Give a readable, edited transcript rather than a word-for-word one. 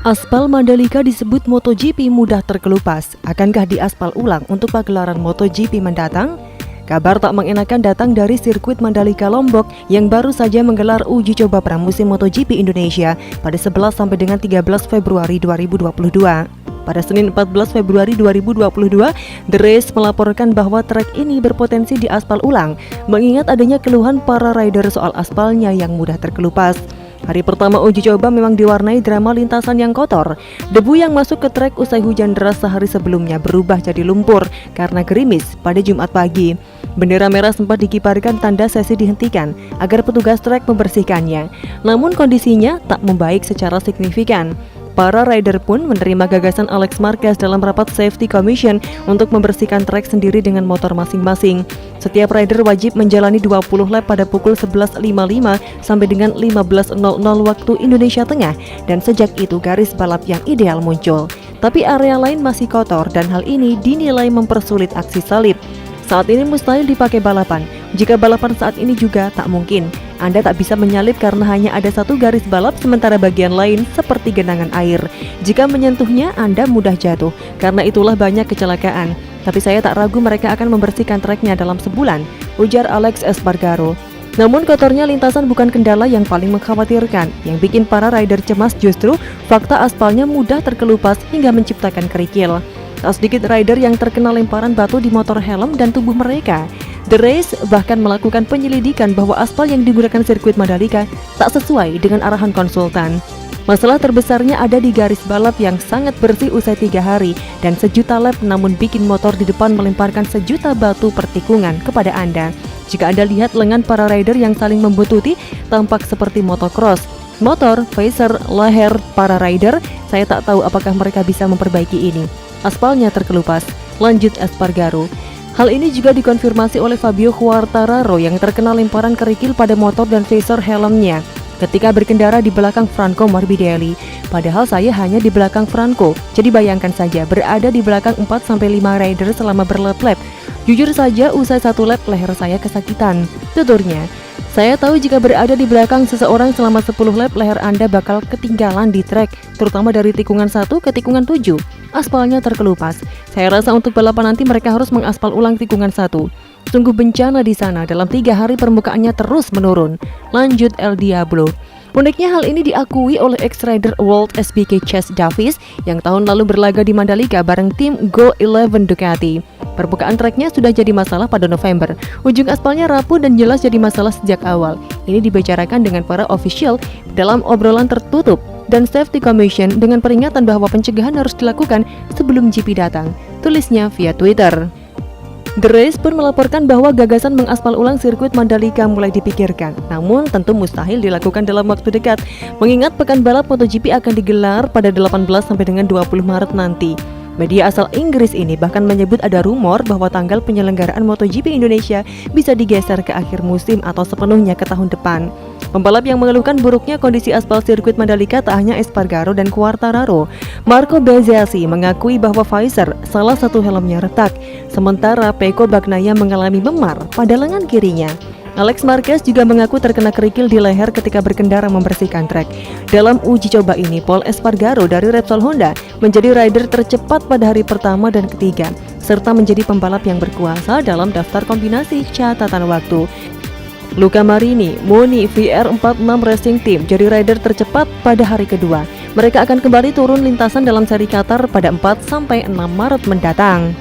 Aspal Mandalika disebut MotoGP mudah terkelupas. Akankah diaspal ulang untuk pagelaran MotoGP mendatang? Kabar tak mengenakan datang dari sirkuit Mandalika Lombok yang baru saja menggelar uji coba pramusim MotoGP Indonesia pada 11 sampai dengan 13 Februari 2022. Pada Senin 14 Februari 2022, The Race melaporkan bahwa trek ini berpotensi diaspal ulang, mengingat adanya keluhan para rider soal aspalnya yang mudah terkelupas. Hari pertama uji coba memang diwarnai drama lintasan yang kotor. Debu yang masuk ke trek usai hujan deras sehari sebelumnya berubah jadi lumpur karena gerimis pada Jumat pagi. Bendera merah sempat dikibarkan tanda sesi dihentikan agar petugas trek membersihkannya. Namun kondisinya tak membaik secara signifikan. Para rider pun menerima gagasan Alex Marquez dalam rapat Safety Commission untuk membersihkan trek sendiri dengan motor masing-masing. Setiap rider wajib menjalani 20 lap pada pukul 11.55 sampai dengan 15.00 waktu Indonesia Tengah, dan sejak itu garis balap yang ideal muncul. Tapi area lain masih kotor dan hal ini dinilai mempersulit aksi salib. Saat ini mustahil dipakai balapan. Jika balapan saat ini juga tak mungkin. Anda tak bisa menyalip karena hanya ada satu garis balap sementara bagian lain seperti genangan air. Jika menyentuhnya, Anda mudah jatuh. Karena itulah banyak kecelakaan. Tapi saya tak ragu mereka akan membersihkan treknya dalam sebulan, ujar Alex Espargaro. Namun kotornya lintasan bukan kendala yang paling mengkhawatirkan. Yang bikin para rider cemas justru fakta aspalnya mudah terkelupas hingga menciptakan kerikil. Tak sedikit rider yang terkena lemparan batu di motor helm dan tubuh mereka. The Race bahkan melakukan penyelidikan bahwa aspal yang digunakan sirkuit Mandalika tak sesuai dengan arahan konsultan. Masalah terbesarnya ada di garis balap yang sangat bersih usai 3 hari dan sejuta lap, namun bikin motor di depan melemparkan sejuta batu per tikungan kepada Anda. Jika Anda lihat lengan para rider yang saling membututi, tampak seperti motocross. Motor, phaser, leher para rider, saya tak tahu apakah mereka bisa memperbaiki ini. Aspalnya terkelupas, lanjut Espargaro. Hal ini juga dikonfirmasi oleh Fabio Quartararo yang terkena lemparan kerikil pada motor dan phaser helmnya ketika berkendara di belakang Franco Morbidelli. Padahal saya hanya di belakang Franco, jadi bayangkan saja berada di belakang 4-5 rider selama berlap-lap. Jujur saja usai 1 lap leher saya kesakitan, tuturnya. Saya tahu jika berada di belakang seseorang selama 10 lap leher Anda bakal ketinggalan di trek, terutama dari tikungan 1 ke tikungan 7. Aspalnya terkelupas. Saya rasa untuk balapan nanti mereka harus mengaspal ulang tikungan 1. Sungguh bencana di sana, dalam 3 hari permukaannya terus menurun. Lanjut El Diablo. Uniknya hal ini diakui oleh ex-rider World SBK Chase Davis yang tahun lalu berlaga di Mandalika bareng tim Go11 Ducati. Permukaan treknya sudah jadi masalah pada November. Ujung aspalnya rapuh dan jelas jadi masalah sejak awal. Ini dibicarakan dengan para official dalam obrolan tertutup dan Safety Commission dengan peringatan bahwa pencegahan harus dilakukan sebelum GP datang. Tulisnya via Twitter. The Race pun melaporkan bahwa gagasan mengaspal ulang sirkuit Mandalika mulai dipikirkan, namun tentu mustahil dilakukan dalam waktu dekat, mengingat pekan balap MotoGP akan digelar pada 18 sampai dengan 20 Maret nanti. Media asal Inggris ini bahkan menyebut ada rumor bahwa tanggal penyelenggaraan MotoGP Indonesia bisa digeser ke akhir musim atau sepenuhnya ke tahun depan. Pembalap yang mengeluhkan buruknya kondisi aspal sirkuit Mandalika tak hanya Espargaro dan Quartararo. Marco Bezzecchi mengakui bahwa Phaser salah satu helmnya retak, sementara Pecco Bagnaia mengalami memar pada lengan kirinya. Alex Marquez juga mengaku terkena kerikil di leher ketika berkendara membersihkan trek. Dalam uji coba ini, Pol Espargaro dari Repsol Honda menjadi rider tercepat pada hari pertama dan ketiga, serta menjadi pembalap yang berkuasa dalam daftar kombinasi catatan waktu. Luca Marini, Moni VR46 Racing Team jadi rider tercepat pada hari kedua. Mereka akan kembali turun lintasan dalam seri Qatar pada 4-6 Maret mendatang.